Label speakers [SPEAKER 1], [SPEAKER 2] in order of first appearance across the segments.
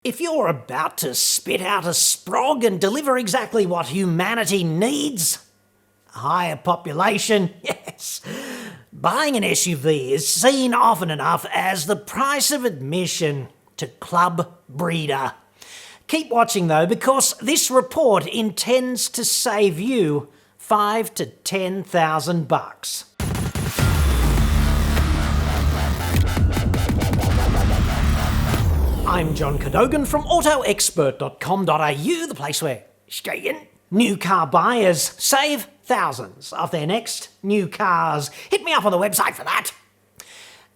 [SPEAKER 1] If you're about to spit out a sprog and deliver exactly what humanity needs, a higher population, yes, buying an SUV is seen often enough as the price of admission to Club Breeder. Keep watching though, because this report intends to save you $5,000 to $10,000. I'm John Cadogan from autoexpert.com.au, the place where Australian new car buyers save thousands of their next new cars. Hit me up on the website for that.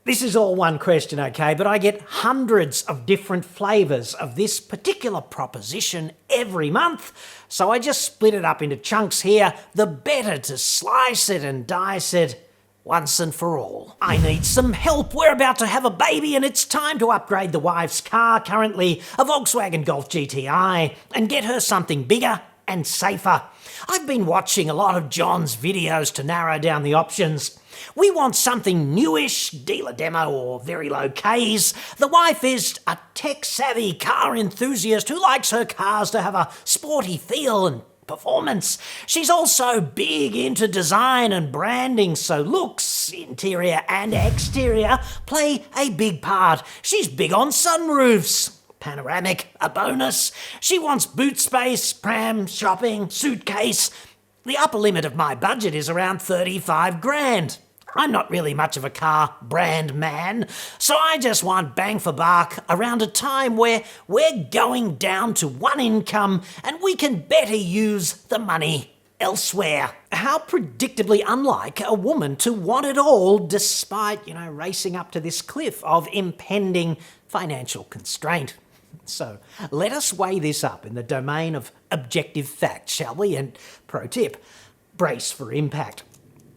[SPEAKER 1] This is all one question, okay, but I get hundreds of different flavours of this particular proposition every month, so I just split it up into chunks here, the better to slice it and dice it once and for all. I need some help. We're about to have a baby and it's time to upgrade the wife's car, currently a Volkswagen Golf GTi, and get her something bigger and safer. I've been watching a lot of John's videos to narrow down the options. We want something newish, dealer demo or very low Ks. The wife is a tech-savvy car enthusiast who likes her cars to have a sporty feel and performance. She's also big into design and branding, so looks, interior and exterior, play a big part. She's big on sunroofs. Panoramic, a bonus. She wants boot space, pram, shopping, suitcase. The upper limit of my budget is around 35 grand. I'm not really much of a car brand man, so I just want bang for buck around a time where we're going down to one income and we can better use the money elsewhere. How predictably unlike a woman to want it all despite, racing up to this cliff of impending financial constraint. So let us weigh this up in the domain of objective fact, shall we? And pro tip, brace for impact.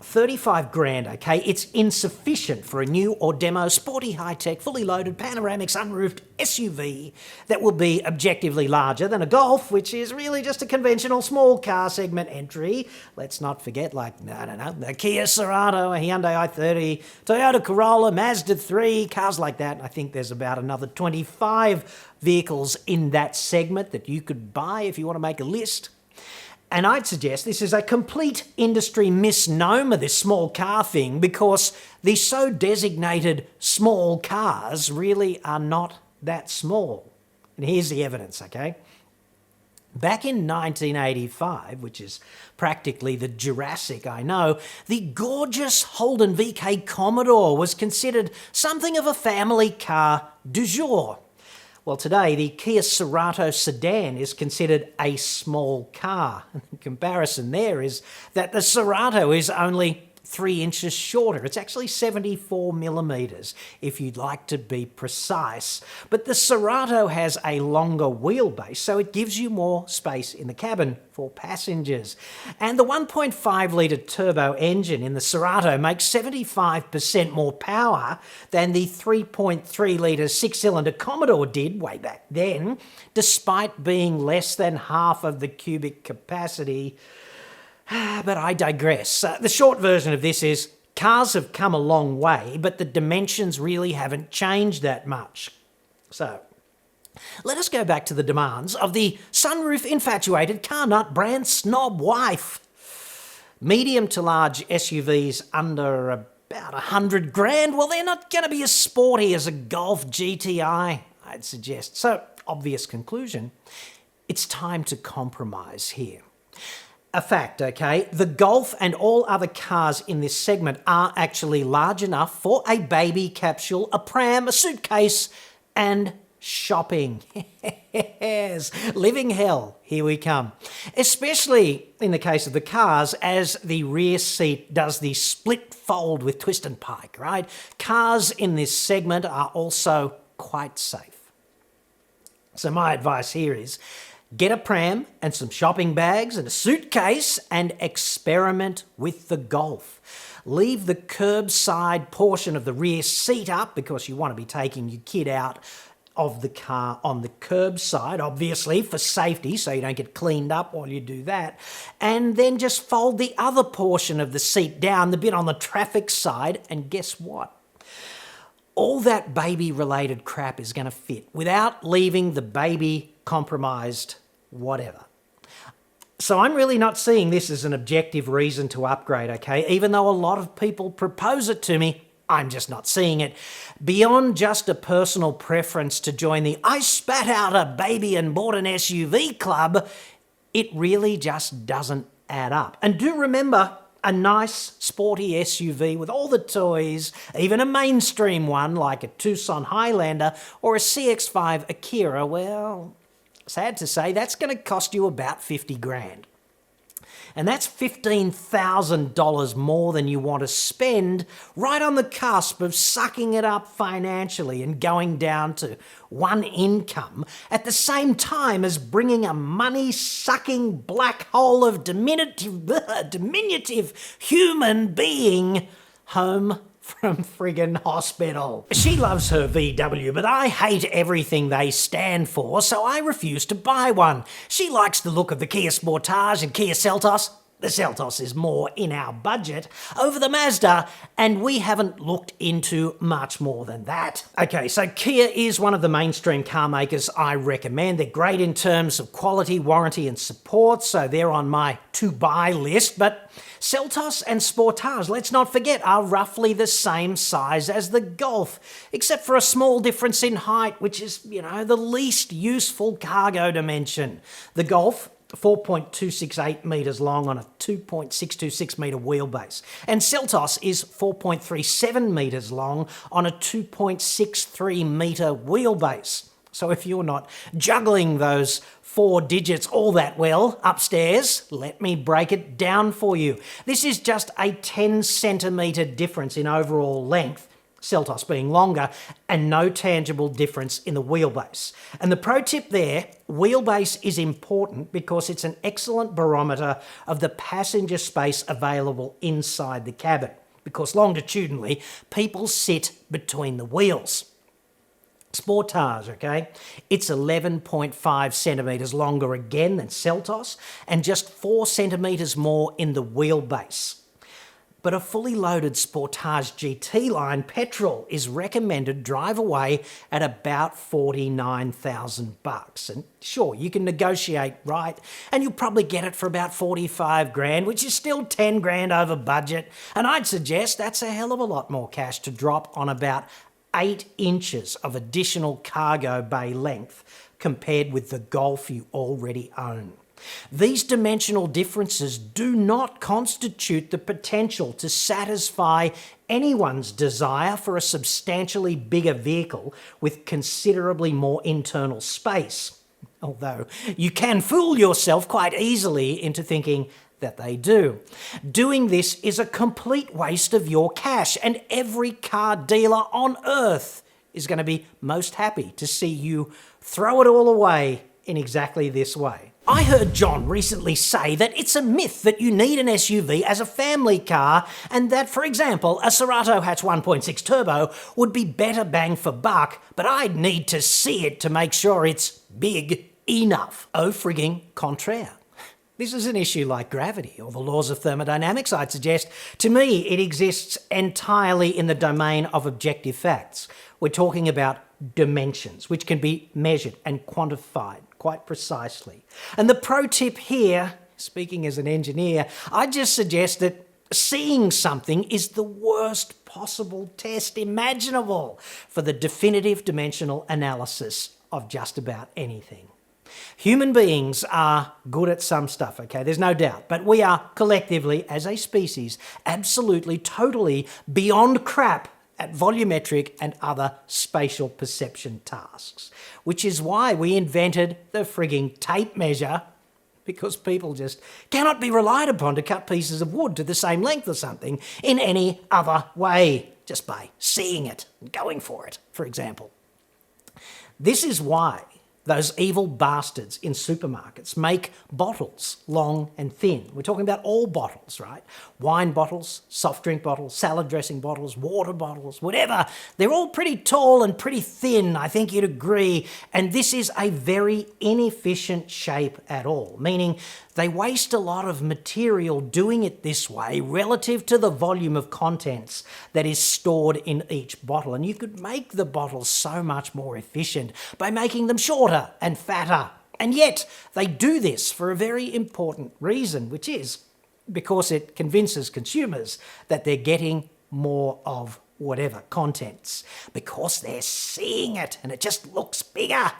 [SPEAKER 1] 35 grand, okay? It's insufficient for a new or demo sporty high-tech, fully loaded panoramic sunroofed SUV that will be objectively larger than a Golf, which is really just a conventional small car segment entry. Let's not forget, the Kia Cerato, a Hyundai i30, Toyota Corolla, Mazda 3, cars like that. I think there's about another 25 vehicles in that segment that you could buy if you want to make a list. And I'd suggest this is a complete industry misnomer, this small car thing, because the so designated small cars really are not that small. And here's the evidence, okay? Back in 1985, which is practically the Jurassic I know, the gorgeous Holden VK Commodore was considered something of a family car du jour. Well, today, the Kia Cerato sedan is considered a small car. The comparison there is that the Cerato is only 3 inches shorter. It's actually 74 millimetres, if you'd like to be precise. But the Cerato has a longer wheelbase, so it gives you more space in the cabin for passengers. And the 1.5 litre turbo engine in the Cerato makes 75% more power than the 3.3 litre six-cylinder Commodore did way back then, despite being less than half of the cubic capacity. But I digress. The short version of this is cars have come a long way, but the dimensions really haven't changed that much. So let us go back to the demands of the sunroof-infatuated car nut brand snob wife. Medium to large SUVs under about 100 grand, well, they're not going to be as sporty as a Golf GTi, I'd suggest. So, obvious conclusion, it's time to compromise here. A fact, okay? The Golf and all other cars in this segment are actually large enough for a baby capsule, a pram, a suitcase, and shopping. Yes, living hell, here we come. Especially in the case of the cars, as the rear seat does the split fold with twist and pike, right? Cars in this segment are also quite safe. So my advice here is, get a pram and some shopping bags and a suitcase and experiment with the Golf. Leave the curbside portion of the rear seat up because you want to be taking your kid out of the car on the curbside, obviously for safety, so you don't get cleaned up while you do that. And then just fold the other portion of the seat down, the bit on the traffic side, and guess what? all that baby-related crap is going to fit without leaving the baby compromised whatever. So I'm really not seeing this as an objective reason to upgrade, okay? Even though a lot of people propose it to me, I'm just not seeing it. Beyond just a personal preference to join the I spat out a baby and bought an SUV club, it really just doesn't add up. And do remember, a nice sporty SUV with all the toys, even a mainstream one like a Tucson Highlander or a CX-5 Akira, well, sad to say, that's going to cost you about 50 grand. And that's $15,000 more than you want to spend right on the cusp of sucking it up financially and going down to one income at the same time as bringing a money-sucking black hole of diminutive human being home from friggin' hospital. She loves her VW, but I hate everything they stand for, so I refuse to buy one. She likes the look of the Kia Sportage and Kia Seltos. The Seltos is more in our budget over the Mazda, and we haven't looked into much more than that. Okay, so Kia is one of the mainstream car makers I recommend. They're great in terms of quality, warranty, and support, so they're on my to-buy list, but Seltos and Sportage, let's not forget, are roughly the same size as the Golf, except for a small difference in height, which is, the least useful cargo dimension. The Golf, 4.268 metres long on a 2.626 metre wheelbase. And Seltos is 4.37 metres long on a 2.63 metre wheelbase. So if you're not juggling those 4 digits all that well upstairs, let me break it down for you. This is just a 10 centimetre difference in overall length, Seltos being longer, and no tangible difference in the wheelbase. And the pro tip there, wheelbase is important because it's an excellent barometer of the passenger space available inside the cabin, because longitudinally, people sit between the wheels. Sportage, okay? It's 11.5 centimetres longer again than Seltos and just 4 centimetres more in the wheelbase. But a fully loaded Sportage GT line petrol is recommended drive away at about $49,000. And sure, you can negotiate, right? And you'll probably get it for about 45 grand, which is still 10 grand over budget. And I'd suggest that's a hell of a lot more cash to drop on about 8 inches of additional cargo bay length compared with the Golf you already own. These dimensional differences do not constitute the potential to satisfy anyone's desire for a substantially bigger vehicle with considerably more internal space. Although you can fool yourself quite easily into thinking that they do. Doing this is a complete waste of your cash, and every car dealer on earth is going to be most happy to see you throw it all away in exactly this way. I heard John recently say that it's a myth that you need an SUV as a family car, and that, for example, a Cerato Hatch 1.6 Turbo would be better bang for buck, but I'd need to see it to make sure it's big enough. Au frigging contraire. This is an issue like gravity or the laws of thermodynamics, I'd suggest. To me, it exists entirely in the domain of objective facts. We're talking about dimensions, which can be measured and quantified quite precisely. And the pro tip here, speaking as an engineer, I just suggest that seeing something is the worst possible test imaginable for the definitive dimensional analysis of just about anything. Human beings are good at some stuff, okay, there's no doubt, but we are collectively, as a species, absolutely, totally beyond crap at volumetric and other spatial perception tasks, which is why we invented the frigging tape measure, because people just cannot be relied upon to cut pieces of wood to the same length or something in any other way, just by seeing it and going for it, for example. This is why those evil bastards in supermarkets make bottles long and thin. We're talking about all bottles, right? Wine bottles, soft drink bottles, salad dressing bottles, water bottles, whatever. They're all pretty tall and pretty thin, I think you'd agree. And this is a very inefficient shape at all, meaning They waste a lot of material doing it this way relative to the volume of contents that is stored in each bottle. And you could make the bottles so much more efficient by making them shorter and fatter. And yet they do this for a very important reason, which is because it convinces consumers that they're getting more of whatever contents, because they're seeing it and it just looks bigger.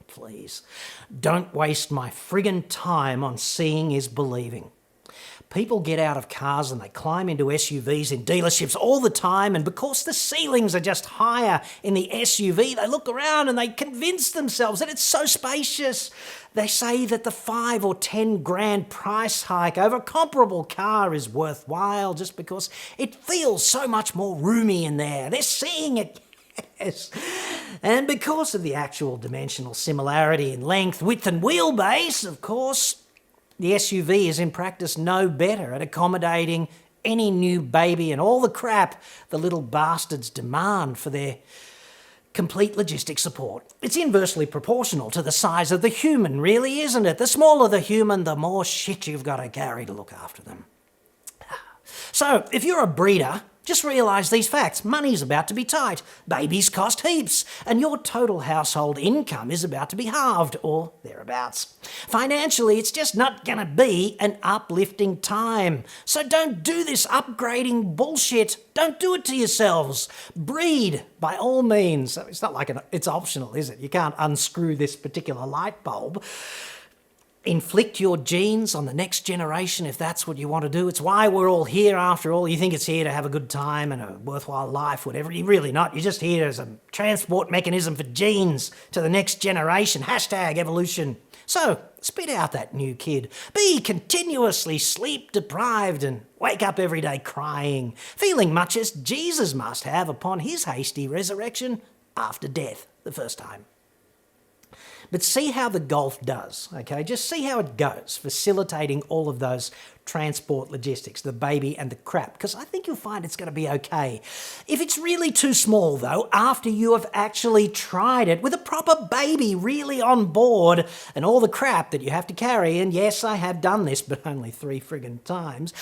[SPEAKER 1] Please, don't waste my friggin' time on seeing is believing. People get out of cars and they climb into SUVs in dealerships all the time, and because the ceilings are just higher in the SUV, they look around and they convince themselves that it's so spacious. They say that the 5 or 10 grand price hike over a comparable car is worthwhile just because it feels so much more roomy in there. They're seeing it. Yes. And because of the actual dimensional similarity in length, width and wheelbase, of course, the SUV is in practice no better at accommodating any new baby and all the crap the little bastards demand for their complete logistic support. It's inversely proportional to the size of the human, really, isn't it? The smaller the human, the more shit you've got to carry to look after them. So, if you're a breeder, just realise these facts. Money's about to be tight, babies cost heaps, and your total household income is about to be halved, or thereabouts. Financially, it's just not going to be an uplifting time. So don't do this upgrading bullshit. Don't do it to yourselves. Breed, by all means. It's not like it's optional, is it? You can't unscrew this particular light bulb. Inflict your genes on the next generation if that's what you want to do. It's why we're all here after all. You think it's here to have a good time and a worthwhile life, whatever. You're really not. You're just here as a transport mechanism for genes to the next generation. Hashtag evolution. So, spit out that new kid. Be continuously sleep deprived and wake up every day crying, feeling much as Jesus must have upon his hasty resurrection after death the first time. But see how the Golf does, okay? Just see how it goes, facilitating all of those transport logistics, the baby and the crap, because I think you'll find it's going to be okay. If it's really too small, though, after you have actually tried it with a proper baby really on board and all the crap that you have to carry, and yes, I have done this, but only 3 friggin' times,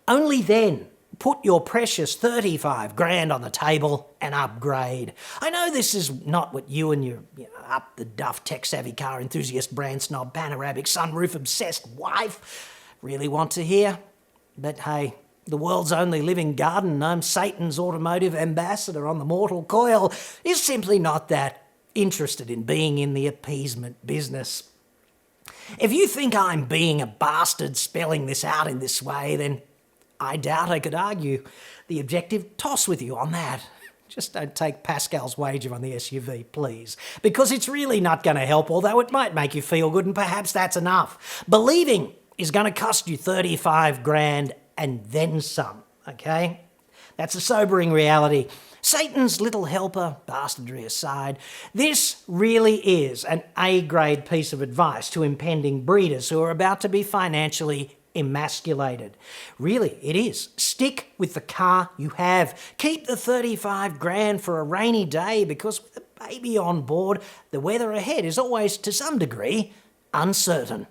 [SPEAKER 1] only then put your precious 35 grand on the table and upgrade. I know this is not what you and your up the duff tech-savvy car enthusiast brand snob panoramic sunroof obsessed wife really want to hear, but hey, the world's only living garden gnome, Satan's automotive ambassador on the mortal coil, is simply not that interested in being in the appeasement business. If you think I'm being a bastard spelling this out in this way, then I doubt I could argue the objective toss with you on that. Just don't take Pascal's wager on the SUV, please, because it's really not going to help, although it might make you feel good, and perhaps that's enough. Believing is going to cost you 35 grand and then some, okay? That's a sobering reality. Satan's little helper, bastardry aside, this really is an A-grade piece of advice to impending breeders who are about to be financially emasculated. Really, it is. Stick with the car you have. Keep the 35 grand for a rainy day, because with a baby on board, the weather ahead is always, to some degree, uncertain.